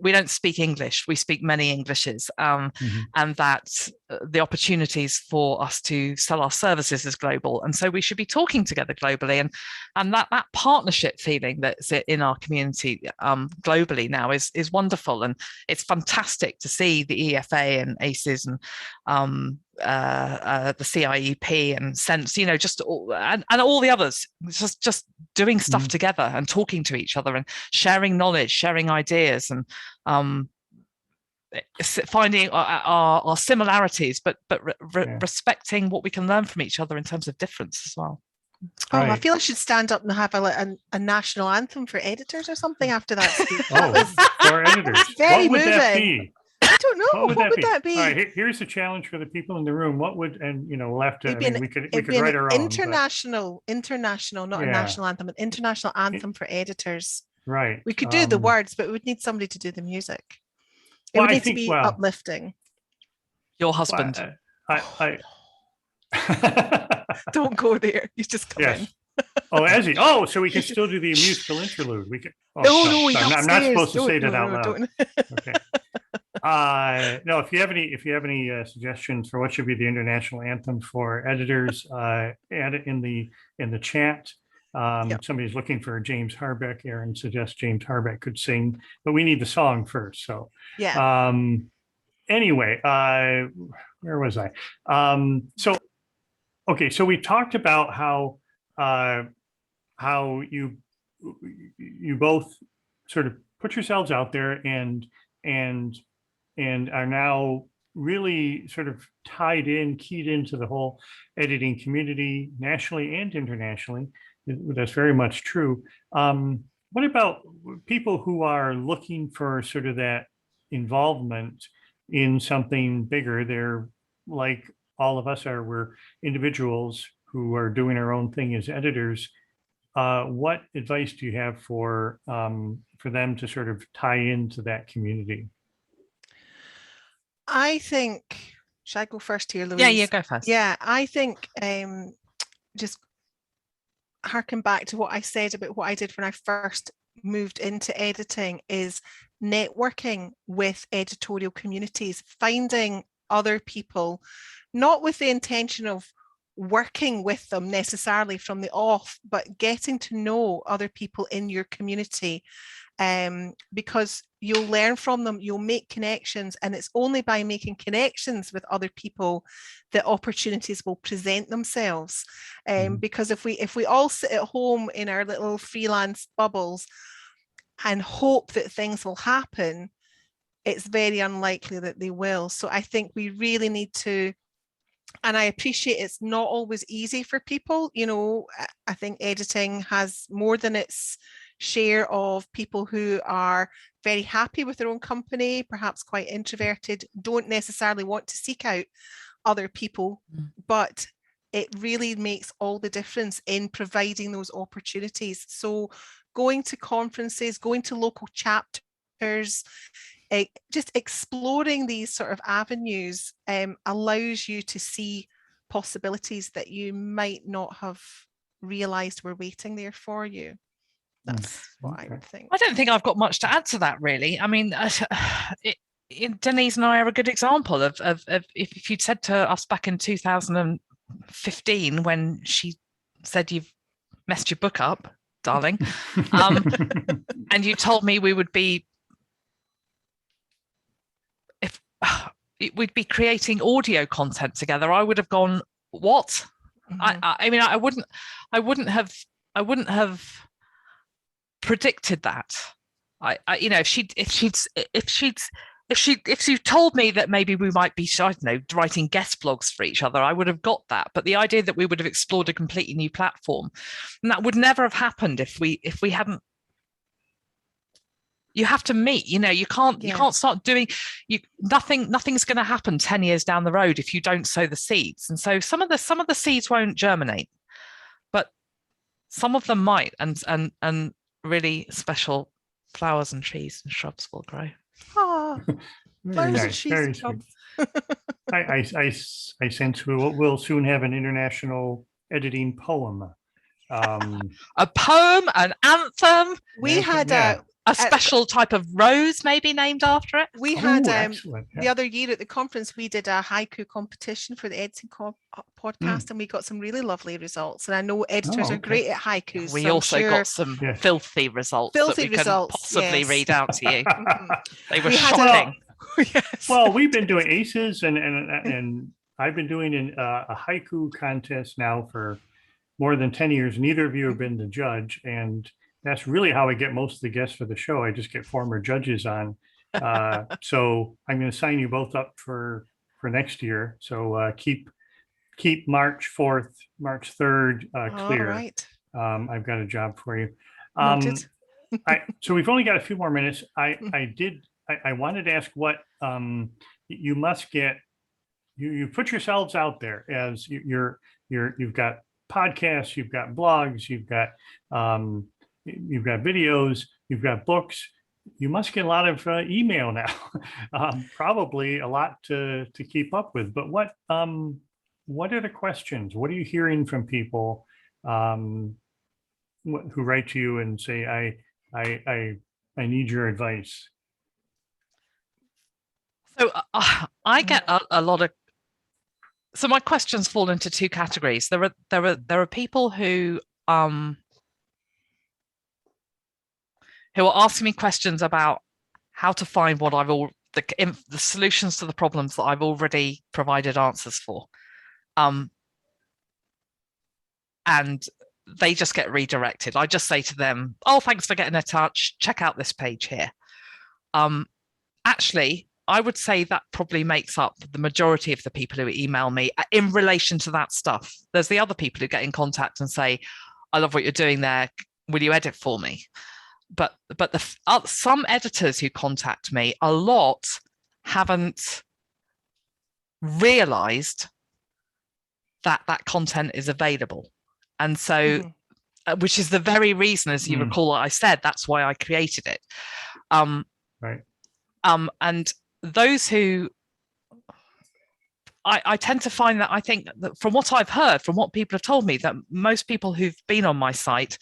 we don't speak English, we speak many Englishes, and that the opportunities for us to sell our services is global, and so we should be talking together globally, and that partnership feeling that's in our community globally now is wonderful, and it's fantastic to see the EFA and ACES and the CIEP and Sense, you know, just and all the others just doing stuff together and talking to each other and sharing knowledge, sharing ideas, and finding our similarities, but respecting what we can learn from each other in terms of difference as well. Oh, I feel I should stand up and have a national anthem for editors or something after that speech. For editors. Very what would moving. That be? I don't know. What would that be? All right, here's a challenge for the people in the room. What would, and you know, we'll have to, we could write our own. International, not a national anthem, an international anthem for editors. Right. We could do the words, but we would need somebody to do the music. It would need to be uplifting. Your husband. Don't go there. You just come in. As he. Oh, so we can still do the musical interlude. We can. No, I'm not supposed to say that out loud. Okay. No, if you have any suggestions for what should be the international anthem for editors, add it in the chat. Somebody's looking for James Harbeck. Aaron suggests James Harbeck could sing, but we need the song first. So anyway, where was I? So we talked about how you both sort of put yourselves out there and are now really sort of keyed into the whole editing community nationally and internationally. That's very much true. What about people who are looking for sort of that involvement in something bigger? They're like all of us are, we're individuals who are doing our own thing as editors. What advice do you have for them to sort of tie into that community? I think, should I go first here, Louise? Yeah, go first. Yeah, I think just harken back to what I said about what I did when I first moved into editing is networking with editorial communities, finding other people, not with the intention of working with them necessarily from the off, but getting to know other people in your community, because you'll learn from them, you'll make connections, and it's only by making connections with other people that opportunities will present themselves. Because if we all sit at home in our little freelance bubbles and hope that things will happen, it's very unlikely that they will. So I think we really need to, and I appreciate it's not always easy for people. You know, I think editing has more than its share of people who are very happy with their own company, perhaps quite introverted, don't necessarily want to seek out other people, but it really makes all the difference in providing those opportunities. So going to conferences, going to local chapters, just exploring these sort of avenues allows you to see possibilities that you might not have realized were waiting there for you. That's what I would think. I don't think I've got much to add to that, really. I mean, Denise and I are a good example of if you'd said to us back in 2015 when she said you've messed your book up, darling, and you told me we would be we'd be creating audio content together, I would have gone, what? I mean, I wouldn't have predicted that. You know, if she told me that maybe we might be, I don't know, writing guest blogs for each other, I would have got that. But the idea that we would have explored a completely new platform, and that would never have happened if we hadn't. You have to meet, you know, you can't start doing, nothing's going to happen 10 years down the road if you don't sow the seeds. And so some of the seeds won't germinate, but some of them might, and really special flowers and trees and shrubs will grow. Oh, Very flowers and nice, trees very and sweet. shrubs. I sense we'll soon have an international editing poem. A poem, an anthem. We had a special type of rose maybe named after it. We had the other year at the conference, we did a haiku competition for the editing podcast, and we got some really lovely results. And I know editors are great at haikus. We so also got some filthy results that we couldn't possibly read out to you. They were shocking. Yes. Well, we've been doing ACEs, and I've been doing a haiku contest now for more than 10 years. Neither of you have been the judge, and that's really how I get most of the guests for the show. I just get former judges on. So I'm going to sign you both up for next year. So keep March 4th, March 3rd clear. All right. I've got a job for you. So we've only got a few more minutes. I wanted to ask what you must get. You put yourselves out there as you've got podcasts, you've got blogs, you've got videos, you've got books. You must get a lot of email now, probably a lot to keep up with. But what are the questions? What are you hearing from people who write to you and say, I need your advice? So I get a lot of. So my questions fall into two categories. There are people who are asking me questions about how to find what the solutions to the problems that I've already provided answers for, and they just get redirected. I just say to them, "Oh, thanks for getting in touch. Check out this page here." Actually, I would say that probably makes up the majority of the people who email me in relation to that stuff. There's the other people who get in contact and say, "I love what you're doing there. Will you edit for me?" But some editors who contact me, a lot haven't realized that content is available. And so, which is the very reason, as you recall, I said, that's why I created it. Right. And those who, I tend to find that I think that from what I've heard, from what people have told me, that most people who've been on my site,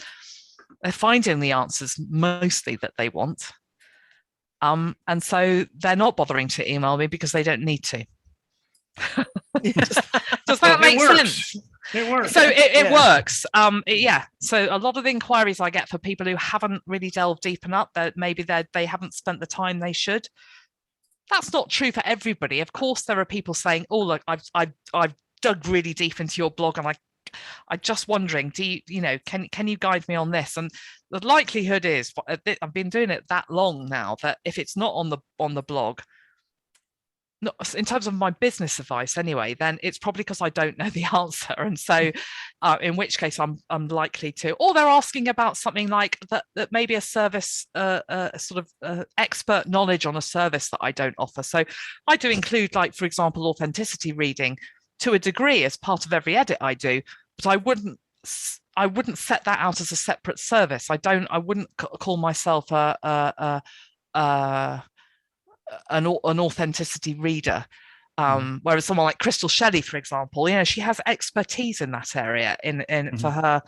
they're finding the answers mostly that they want. And so they're not bothering to email me because they don't need to. Does that make sense? It works. So it works. Yeah. So a lot of the inquiries I get for people who haven't really delved deep enough, that maybe they haven't spent the time they should. That's not true for everybody. Of course, there are people saying, "Oh, look, I've dug really deep into your blog, and I'm just wondering, do you know, can you guide me on this?" And the likelihood is, I've been doing it that long now, that if it's not on the blog, not in terms of my business advice anyway, then it's probably because I don't know the answer. And so in which case I'm likely to, or they're asking about something like that maybe a service, sort of expert knowledge on a service that I don't offer. So I do include, like, for example, authenticity reading to a degree as part of every edit I do, but I wouldn't set that out as a separate service. I wouldn't call myself an authenticity reader, whereas someone like Crystal Shelley, for example, you know, she has expertise in that area for her,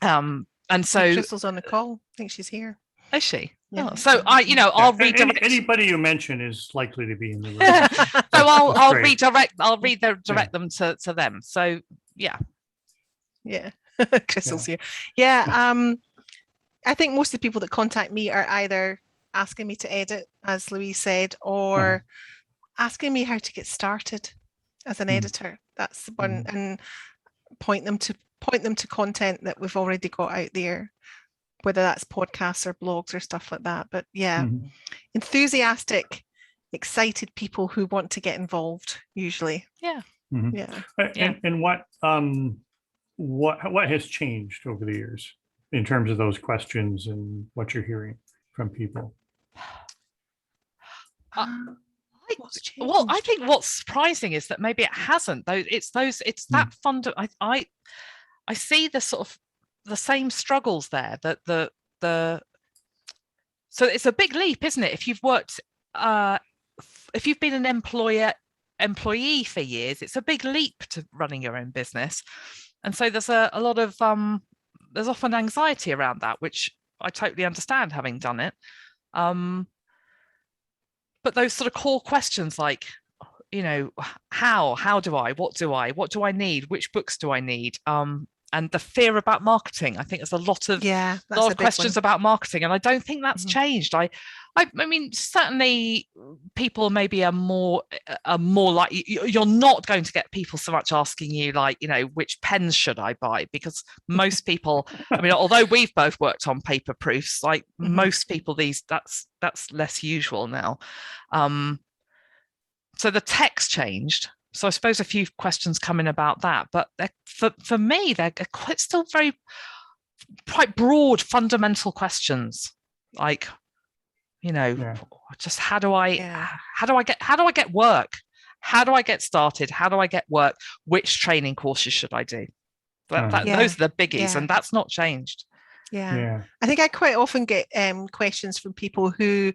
and so Crystal's on the call. I think she's here. Is she? Yeah. Oh, so I'll redirect. Anybody you mention is likely to be in the room. So I'll redirect them to them. So yeah. Crystal's here. Yeah. I think most of the people that contact me are either asking me to edit, as Louise said, or asking me how to get started as an editor. That's the one, and point them to content that we've already got out there, whether that's podcasts or blogs or stuff like that. But yeah, enthusiastic, excited people who want to get involved usually. Yeah. Yeah. And what has changed over the years in terms of those questions and what you're hearing from people? Well, I think what's surprising is that maybe it hasn't. It's that fund. I see the sort of the same struggles there. So it's a big leap, isn't it? If you've worked, if you've been an employee for years, it's a big leap to running your own business. And so there's a lot of there's often anxiety around that, which I totally understand, having done it. But those sort of core questions like, you know, how do I, what do I need, which books do I need, and the fear about marketing. I think there's a lot of questions about marketing, and I don't think that's changed. I mean, certainly people maybe are more like, you're not going to get people so much asking you like, you know, which pens should I buy? Because most people, I mean, although we've both worked on paper proofs, like most people, that's less usual now. So the text changed. So I suppose a few questions come in about that, but for me, they're still quite broad, fundamental questions, like, you know, just how do I get work? How do I get started? How do I get work? Which training courses should I do? Those are the biggies, and that's not changed. I think I quite often get questions from people who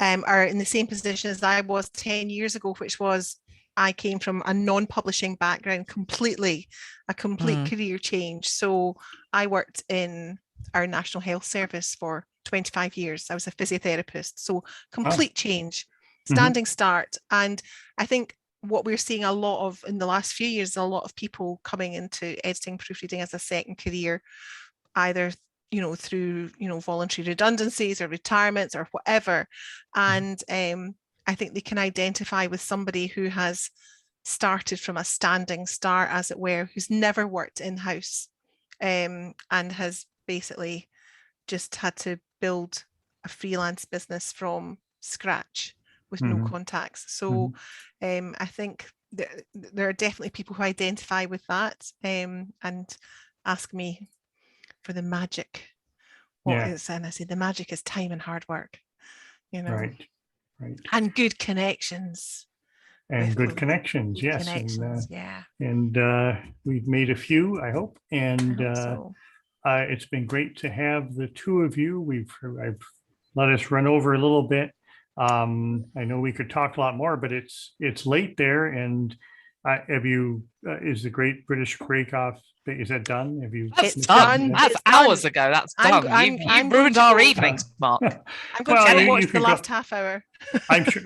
are in the same position as I was 10 years ago, which was, I came from a non-publishing background, a complete career change. So I worked in our National Health Service for 25 years. I was a physiotherapist. So complete change, standing start. And I think what we're seeing a lot of in the last few years is a lot of people coming into editing, proofreading as a second career, either, you know, through, you know, voluntary redundancies or retirements or whatever. And I think they can identify with somebody who has started from a standing start, as it were, who's never worked in-house, and has basically just had to build a freelance business from scratch with no contacts. So I think there are definitely people who identify with that, and ask me for the magic. What is, and I say the magic is time and hard work, you know. Right. And good connections. And good connections, yes. Connections, and we've made a few, I hope. And it's been great to have the two of you. I've let us run over a little bit. I know we could talk a lot more, but it's late there. And is the Great British Break Off, is that done? Have you? That's done. That's hours ago. That's done. You've ruined our evenings, Mark. I'm going to watch the last half hour. I'm sure.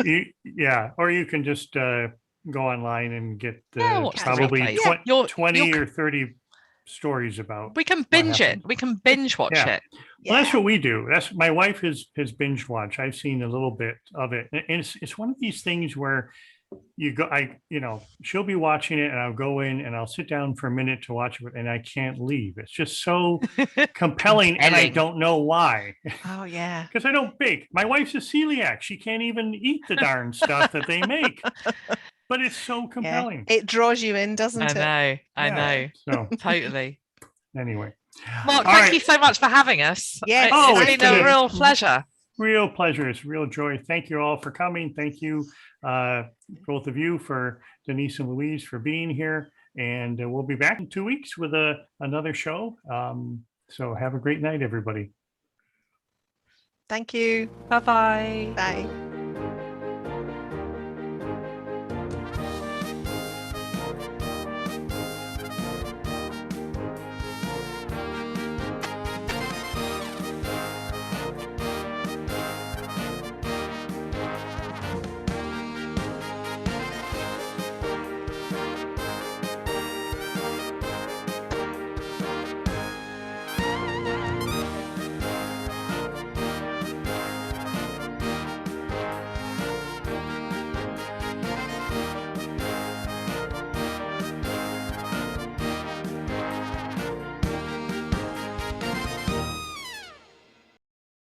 Or you can just go online and get probably 20 or 30 stories about. We can binge it. We can binge watch it. Well, that's what we do. That's my wife has binge watched. I've seen a little bit of it, and it's one of these things where she'll be watching it and I'll go in and I'll sit down for a minute to watch it and I can't leave. It's just so compelling and I don't know why. Oh yeah. Because I don't bake. My wife's a celiac. She can't even eat the darn stuff that they make. But it's so compelling. It draws you in, doesn't it? I know. So totally. Anyway. Mark, thank you so much for having us. Yes. It's been a real pleasure. Real pleasure. It's a real joy. Thank you all for coming. Thank you, both of you, for Denise and Louise for being here. And we'll be back in 2 weeks with another show. So have a great night, everybody. Thank you. Bye-bye. Bye.